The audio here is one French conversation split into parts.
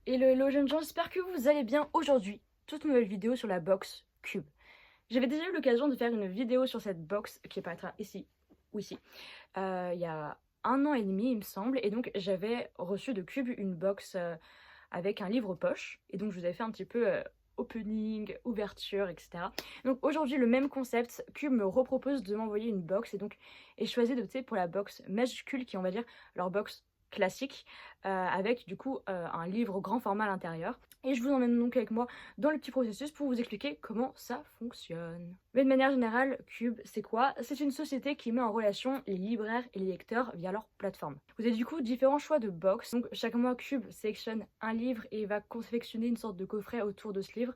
Hello jeunes gens, j'espère que vous allez bien aujourd'hui. Toute nouvelle vidéo sur la box Cube. J'avais déjà eu l'occasion de faire une vidéo sur cette box qui apparaîtra ici ou ici, il y a 1 an et demi il me semble, et donc j'avais reçu de Cube une box avec un livre poche, et donc je vous avais fait un petit peu opening, ouverture, etc. Donc aujourd'hui le même concept, Cube me repropose de m'envoyer une box, et donc j'ai choisi d'opter pour la box majuscule qui est, on va dire, leur box classique, avec du coup un livre grand format à l'intérieur. Et je vous emmène donc avec moi dans le petit processus pour vous expliquer comment ça fonctionne. Mais de manière générale, Cube, c'est quoi? C'est une société qui met en relation les libraires et les lecteurs via leur plateforme. Vous avez du coup différents choix de box. Donc chaque mois, Cube sélectionne un livre et va confectionner une sorte de coffret autour de ce livre,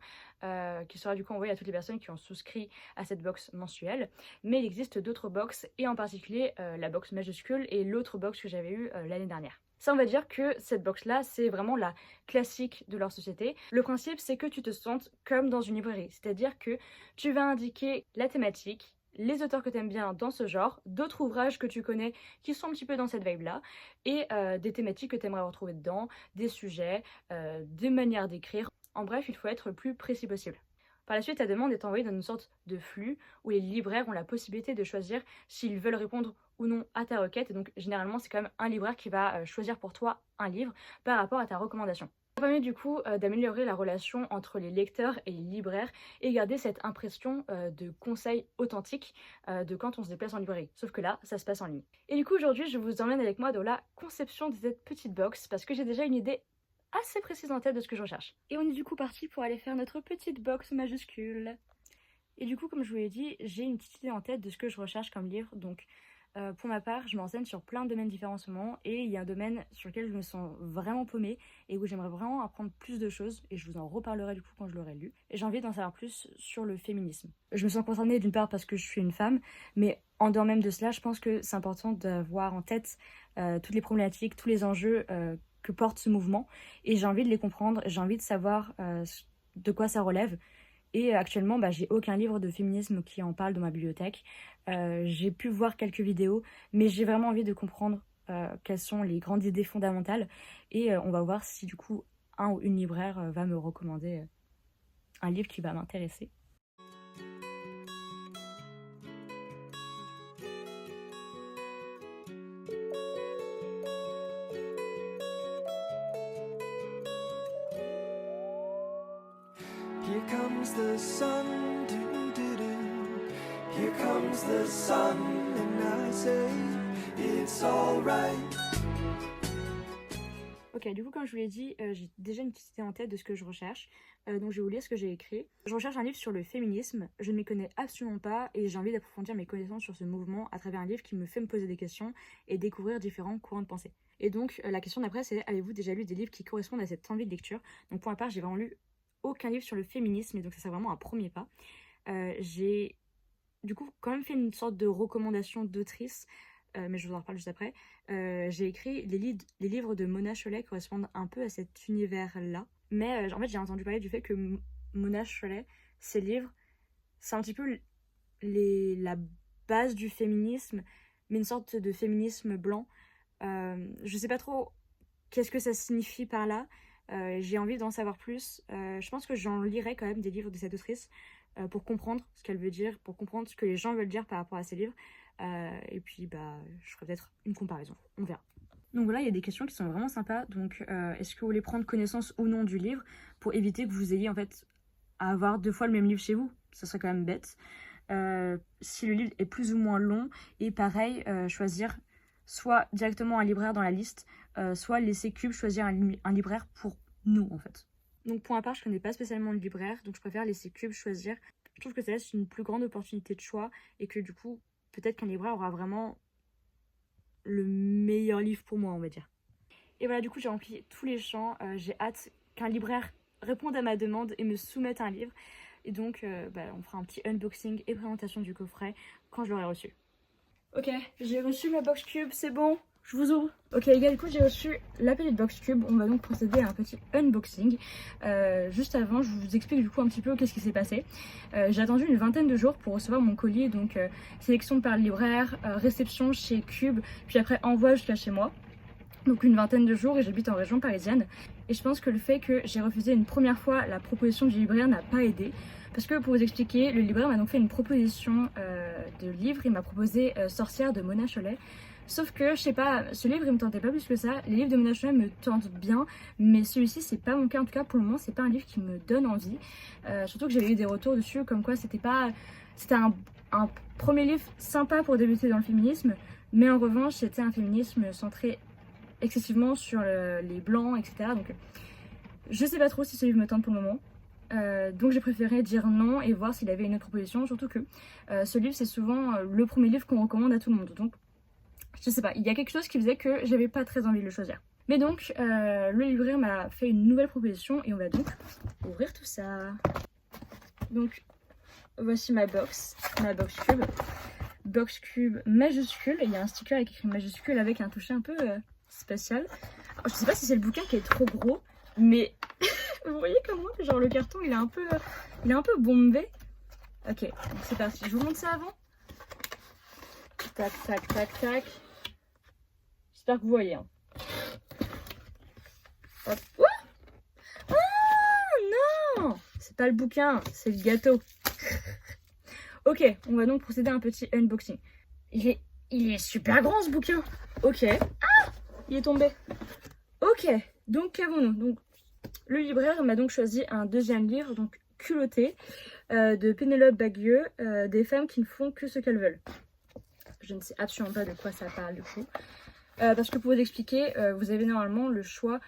qui sera du coup envoyé à toutes les personnes qui ont souscrit à cette box mensuelle. Mais il existe d'autres box, et en particulier la box majuscule et l'autre box que j'avais eue l'année dernière. Ça, on va dire que cette box-là, c'est vraiment la classique de leur société. Le principe, c'est que tu te sentes comme dans une librairie. C'est-à-dire que tu vas indiquer la thématique, les auteurs que tu aimes bien dans ce genre, d'autres ouvrages que tu connais qui sont un petit peu dans cette vibe-là, et des thématiques que tu aimerais retrouver dedans, des sujets, des manières d'écrire. En bref, il faut être le plus précis possible. Par la suite, ta demande est envoyée dans une sorte de flux où les libraires ont la possibilité de choisir s'ils veulent répondre ou non à ta requête. Et donc, généralement, c'est quand même un libraire qui va choisir pour toi un livre par rapport à ta recommandation. Ça permet du coup d'améliorer la relation entre les lecteurs et les libraires et garder cette impression de conseil authentique de quand on se déplace en librairie. Sauf que là, ça se passe en ligne. Et du coup, aujourd'hui, je vous emmène avec moi dans la conception de cette petite box parce que j'ai déjà une idée assez précise en tête de ce que je recherche. Et on est du coup parti pour aller faire notre petite box majuscule. Et du coup, comme je vous l'ai dit, j'ai une petite idée en tête de ce que je recherche comme livre. Donc pour ma part, je m'enseigne sur plein de domaines différents en ce moment, et il y a un domaine sur lequel je me sens vraiment paumée et où j'aimerais vraiment apprendre plus de choses, et je vous en reparlerai du coup quand je l'aurai lu. Et j'ai envie d'en savoir plus sur le féminisme. Je me sens concernée d'une part parce que je suis une femme, mais en dehors même de cela, je pense que c'est important d'avoir en tête toutes les problématiques, tous les enjeux que porte ce mouvement, et j'ai envie de les comprendre, j'ai envie de savoir de quoi ça relève. Et actuellement, j'ai aucun livre de féminisme qui en parle dans ma bibliothèque. J'ai pu voir quelques vidéos, mais j'ai vraiment envie de comprendre quelles sont les grandes idées fondamentales. Et on va voir si du coup un ou une libraire va me recommander un livre qui va m'intéresser. Here comes the sun, doo-doo-doo. Here comes the sun, and I say it's alright. Ok, du coup, comme je vous l'ai dit, j'ai déjà une petite idée en tête de ce que je recherche, donc je vais vous lire ce que j'ai écrit. Je recherche un livre sur le féminisme, je ne m'y connais absolument pas, et j'ai envie d'approfondir mes connaissances sur ce mouvement à travers un livre qui me fait me poser des questions et découvrir différents courants de pensée. Et donc, la question d'après, c'est: avez-vous déjà lu des livres qui correspondent à cette envie de lecture? Donc pour ma part, j'ai vraiment lu aucun livre sur le féminisme, et donc ça c'est vraiment un premier pas. J'ai du coup quand même fait une sorte de recommandation d'autrice, mais je vous en reparle juste après. J'ai écrit les livres de Mona Chollet correspondent un peu à cet univers-là. Mais en fait, j'ai entendu parler du fait que Mona Chollet, ses livres, c'est un petit peu la base du féminisme, mais une sorte de féminisme blanc. Je sais pas trop qu'est-ce que ça signifie par là. J'ai envie d'en savoir plus. Je pense que j'en lirai quand même des livres de cette autrice pour comprendre ce qu'elle veut dire, pour comprendre ce que les gens veulent dire par rapport à ces livres. Et puis je ferai peut-être une comparaison, on verra. Donc voilà, il y a des questions qui sont vraiment sympas. Donc est-ce que vous voulez prendre connaissance ou non du livre, pour éviter que vous ayez en fait à avoir 2 fois le même livre chez vous? Ça serait quand même bête. Si le livre est plus ou moins long, et pareil, choisir soit directement un libraire dans la liste, soit laisser Cube choisir un libraire pour nous en fait. Donc pour ma part, je connais pas spécialement le libraire, donc je préfère laisser Cube choisir. Je trouve que ça laisse une plus grande opportunité de choix, et que du coup, peut-être qu'un libraire aura vraiment le meilleur livre pour moi, on va dire. Et voilà, du coup, j'ai rempli tous les champs. J'ai hâte qu'un libraire réponde à ma demande et me soumette un livre. Et donc, on fera un petit unboxing et présentation du coffret quand je l'aurai reçu. Ok, j'ai reçu ma box Cube, c'est bon, je vous ouvre. Ok les gars, du coup j'ai reçu la petite box Cube. On va donc procéder à un petit unboxing. Juste avant, je vous explique du coup un petit peu qu'est-ce qui s'est passé. J'ai attendu une vingtaine de jours pour recevoir mon colis, donc sélection par le libraire, réception chez Cube, puis après envoi jusqu'à chez moi. Donc une vingtaine de jours, et j'habite en région parisienne. Et je pense que le fait que j'ai refusé une première fois la proposition du libraire n'a pas aidé. Parce que pour vous expliquer, le libraire m'a donc fait une proposition de livre. Il m'a proposé Sorcière de Mona Chollet. Sauf que, je sais pas, ce livre il me tentait pas plus que ça. Les livres de Mona Chollet me tentent bien, mais celui-ci c'est pas mon cas. En tout cas pour le moment c'est pas un livre qui me donne envie. Surtout que j'avais eu des retours dessus comme quoi c'était un premier livre sympa pour débuter dans le féminisme. Mais en revanche c'était un féminisme centré excessivement sur les blancs, etc. Donc je sais pas trop si ce livre me tente pour le moment. Donc j'ai préféré dire non et voir s'il avait une autre proposition. Surtout que ce livre c'est souvent le premier livre qu'on recommande à tout le monde. Donc je sais pas, il y a quelque chose qui faisait que j'avais pas très envie de le choisir. Mais donc le libraire m'a fait une nouvelle proposition et on va donc ouvrir tout ça. Donc voici ma box cube. Box cube majuscule, il y a un sticker avec écrit majuscule avec un toucher un peu spécial. Alors, je sais pas si c'est le bouquin qui est trop gros, mais vous voyez comment genre le carton il est un peu bombé. Ok, donc c'est parti, je vous montre ça avant. Tac tac tac tac. J'espère que vous voyez. Hein. Hop. Oh non, c'est pas le bouquin, c'est le gâteau. Ok, on va donc procéder à un petit unboxing. Il est super grand ce bouquin. Ok. Ah, il est tombé. Ok, donc qu'avons-nous? Donc le libraire m'a donc choisi un deuxième livre, donc Culotté, de Pénélope Bagieux, des femmes qui ne font que ce qu'elles veulent. Je ne sais absolument pas de quoi ça parle du coup. Parce que pour vous expliquer, vous avez normalement le choix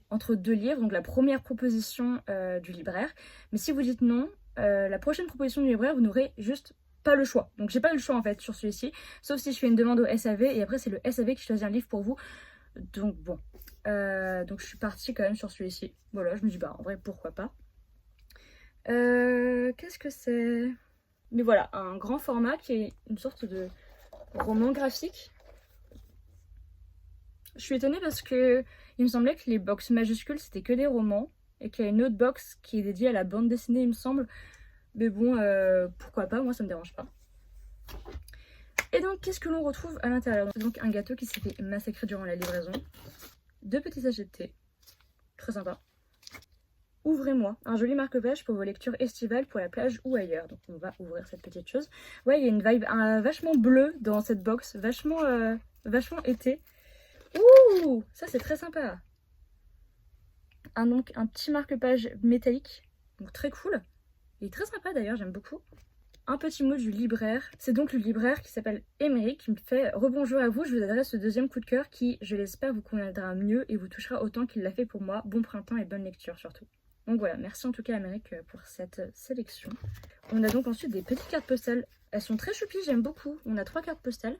entre deux livres, donc la première proposition du libraire. Mais si vous dites non, la prochaine proposition du libraire, vous n'aurez juste pas le choix. Donc j'ai pas eu le choix en fait sur celui-ci, sauf si je fais une demande au SAV et après c'est le SAV qui choisit un livre pour vous. Donc bon, donc je suis partie quand même sur celui-ci. Voilà, je me dis bah en vrai pourquoi pas. Qu'est-ce que c'est? Mais voilà, un grand format qui est une sorte de roman graphique. Je suis étonnée parce que il me semblait que les box majuscules c'était que des romans et qu'il y a une autre box qui est dédiée à la bande dessinée il me semble. Mais bon, pourquoi pas, moi ça me dérange pas. Et donc qu'est-ce que l'on retrouve à l'intérieur? Donc un gâteau qui s'est fait massacrer durant la livraison. Deux petits sachets de thé. Très sympa. Ouvrez-moi, un joli marque-page pour vos lectures estivales pour la plage ou ailleurs. Donc on va ouvrir cette petite chose. Ouais, il y a une vibe vachement bleue dans cette box, vachement été. Ouh, ça c'est très sympa. Donc un petit marque-page métallique, donc très cool. Il est très sympa d'ailleurs, j'aime beaucoup. Un petit mot du libraire. C'est donc le libraire qui s'appelle Émeric qui me fait rebonjour à vous. Je vous adresse ce deuxième coup de cœur qui, je l'espère, vous conviendra mieux et vous touchera autant qu'il l'a fait pour moi. Bon printemps et bonne lecture surtout. Donc voilà, merci en tout cas Émeric pour cette sélection. On a donc ensuite des petites cartes postales. Elles sont très choupies, j'aime beaucoup. On a 3 cartes postales.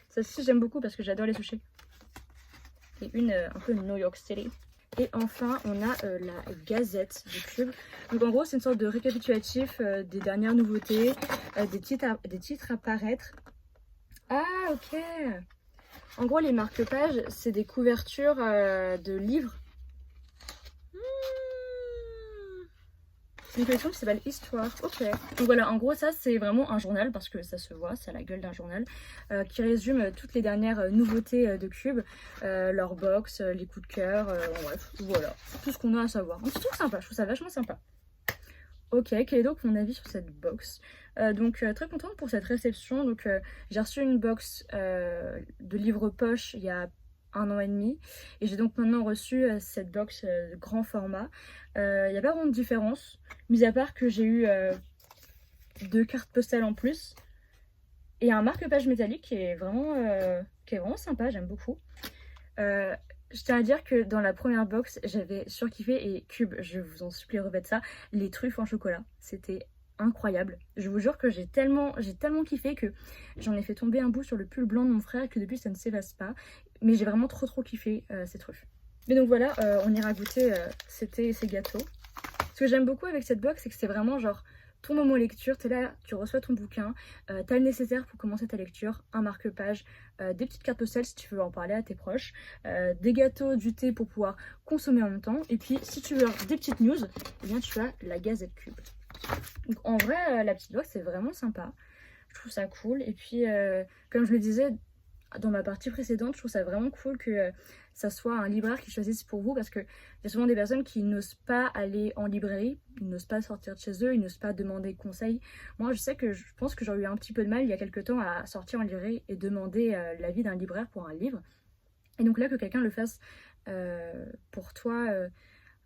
Celle-ci j'aime beaucoup parce que j'adore les toucher. Et une un peu New York City. Et enfin, on a la Gazette de Cube. Donc en gros, c'est une sorte de récapitulatif des dernières nouveautés, des titres à paraître. Ah, ok. En gros, les marque-pages, c'est des couvertures de livres. C'est une collection qui s'appelle Histoire. Ok. Donc voilà, en gros, ça, c'est vraiment un journal, parce que ça se voit, c'est la gueule d'un journal, qui résume toutes les dernières nouveautés de Cube, leur box, les coups de cœur, bref, voilà, tout ce qu'on a à savoir. Donc, je trouve sympa, je trouve ça vachement sympa. Ok, quel est donc mon avis sur cette box? Donc très contente pour cette réception. Donc j'ai reçu une box de livres poche il y a 1 an et demi et j'ai donc maintenant reçu cette box de grand format. Il n'y a pas vraiment de différence, mis à part que j'ai eu 2 cartes postales en plus et un marque-page métallique qui est vraiment sympa, j'aime beaucoup. Je tiens à dire que dans la première box, j'avais surkiffé et Cube, je vous en supplie, revêt ça, les truffes en chocolat. C'était incroyable. Je vous jure que j'ai tellement kiffé que j'en ai fait tomber un bout sur le pull blanc de mon frère et que depuis ça ne s'efface pas. Mais j'ai vraiment trop kiffé ces truffes. Mais donc voilà, on ira goûter ces gâteaux. Ce que j'aime beaucoup avec cette box, c'est que c'est vraiment genre ton moment lecture, t'es là, tu reçois ton bouquin, t'as le nécessaire pour commencer ta lecture, un marque-page, des petites cartes postales si tu veux en parler à tes proches, des gâteaux, du thé pour pouvoir consommer en même temps, et puis si tu veux des petites news, eh bien tu as la Gazette Cube. Donc en vrai, la petite box c'est vraiment sympa, je trouve ça cool, et puis comme je le disais, dans ma partie précédente, je trouve ça vraiment cool que ça soit un libraire qui choisisse pour vous, parce qu'il y a souvent des personnes qui n'osent pas aller en librairie, ils n'osent pas sortir de chez eux, ils n'osent pas demander conseil. Moi, je pense que j'aurais eu un petit peu de mal il y a quelques temps à sortir en librairie et demander l'avis d'un libraire pour un livre. Et donc là, que quelqu'un le fasse pour toi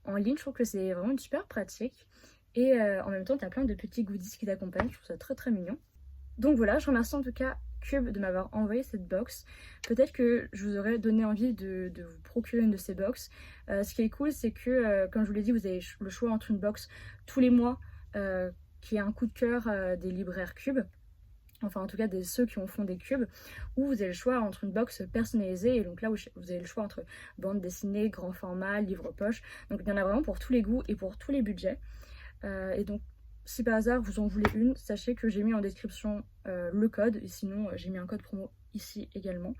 en ligne, je trouve que c'est vraiment une super pratique. Et en même temps, tu as plein de petits goodies qui t'accompagnent, je trouve ça très très mignon. Donc voilà, je remercie en tout cas Cube de m'avoir envoyé cette box. Peut-être que je vous aurais donné envie de vous procurer une de ces box. Ce qui est cool, c'est que, comme je vous l'ai dit, vous avez le choix entre une box tous les mois qui est un coup de cœur des libraires Cube. Enfin, en tout cas, ceux qui ont fondé Cube, où vous avez le choix entre une box personnalisée, et donc là où vous avez le choix entre bande dessinée, grand format, livre poche. Donc il y en a vraiment pour tous les goûts et pour tous les budgets. Et donc, si par hasard vous en voulez une, sachez que j'ai mis en description le code, et sinon j'ai mis un code promo ici également,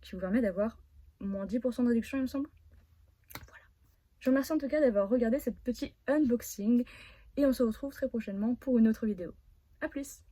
qui vous permet d'avoir moins 10% de réduction, il me semble. Voilà. Je vous remercie en tout cas d'avoir regardé cette petit unboxing, et on se retrouve très prochainement pour une autre vidéo. A plus!